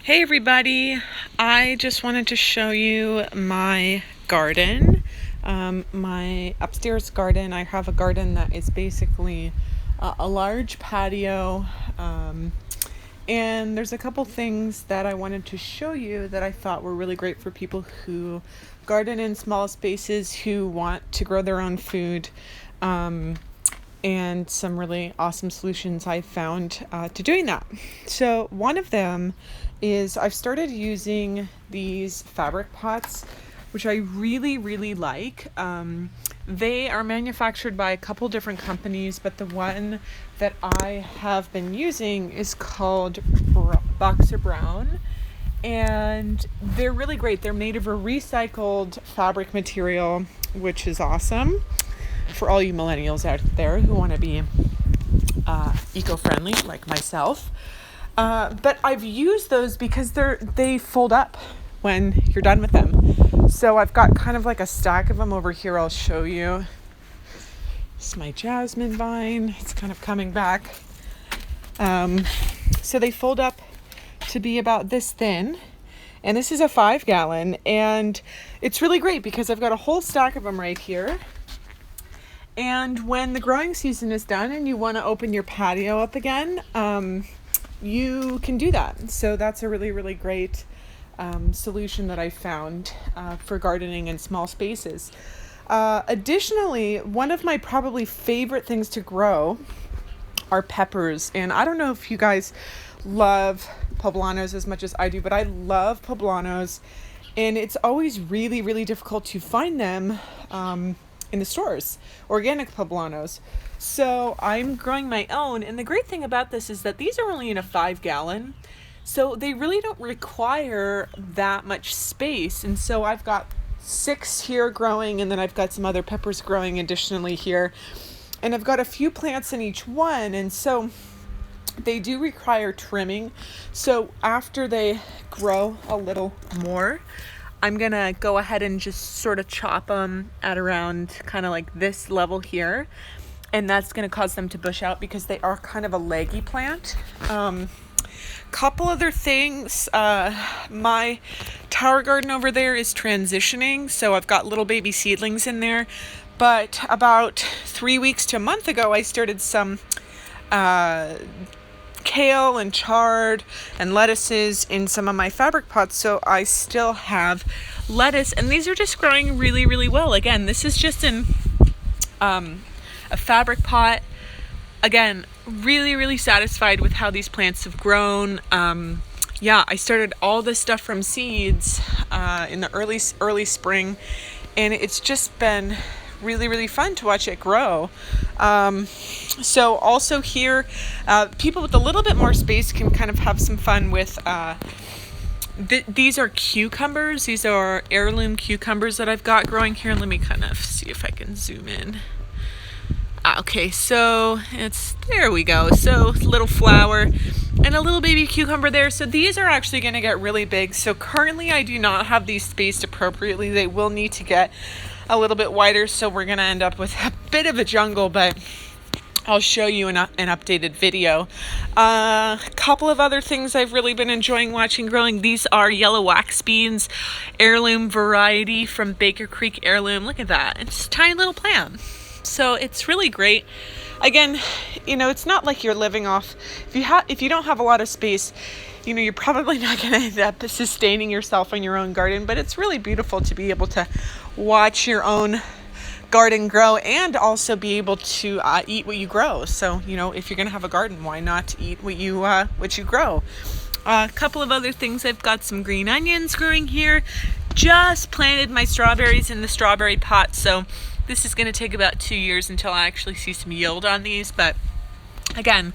Hey everybody, I just wanted to show you my garden, my upstairs garden. I have a garden that is basically a large patio, and there's a couple things that I wanted to show you that I thought were really great for people who garden in small spaces, who want to grow their own food. And some really awesome solutions I found to doing that. So one of them is I've started using these fabric pots, which I really like. They are manufactured by a couple different companies, but the one that I have been using is called Boxer Brown. And they're really great. They're made of a recycled fabric material, which is awesome for all you millennials out there who want to be eco-friendly like myself. But I've used those because they fold up when you're done with them. So I've got kind of like a stack of them over here. I'll show you. This is my jasmine vine. It's kind of coming back. So they fold up to be about this thin. And this is a 5-gallon. And it's really great because I've got a whole stack of them right here. And when the growing season is done and you want to open your patio up again, you can do that. So that's a really great solution that I found for gardening in small spaces. Additionally, one of my probably favorite things to grow are peppers. And I don't know if you guys love poblanos as much as I do, but I love poblanos. And it's always really difficult to find them in the stores, organic poblanos. So I'm growing my own, and the great thing about this is that these are only in a 5-gallon, so they really don't require that much space. And so I've got 6 here growing, and then I've got some other peppers growing additionally here, and I've got a few plants in each one, and so they do require trimming. So after they grow a little more, I'm gonna go ahead and just sort of chop them at around kind of like this level here. And that's gonna cause them to bush out because they are kind of a leggy plant. Couple other things. My tower garden over there is transitioning. So I've got little baby seedlings in there. But about 3 weeks to a month ago, I started some kale and chard and lettuces in some of my fabric pots, so I still have lettuce, and these are just growing really well. Again, this is just in a fabric pot. Again, really satisfied with how these plants have grown. I started all this stuff from seeds in the early spring, and it's just been really fun to watch it grow. So also here, people with a little bit more space can kind of have some fun with these are cucumbers. These are heirloom cucumbers that I've got growing here. Let me kind of see if I can zoom in. Okay, so there we go. So little flower and a little baby cucumber there. So these are actually going to get really big. So currently I do not have these spaced appropriately. They will need to get a little bit wider, so we're going to end up with a bit of a jungle, but I'll show you an updated video. A couple of other things I've really been enjoying watching growing. These are yellow wax beans, heirloom variety from Baker Creek Heirloom. Look at that. It's a tiny little plant. So it's really great. Again, it's not like you're living off. If you don't have a lot of space, you're probably not going to end up sustaining yourself in your own garden, but it's really beautiful to be able to watch your own garden grow and also be able to eat what you grow. So, if you're going to have a garden, why not eat what you grow? A couple of other things. I've got some green onions growing here. Just planted my strawberries in the strawberry pot, so this is going to take about 2 years until I actually see some yield on these. But again,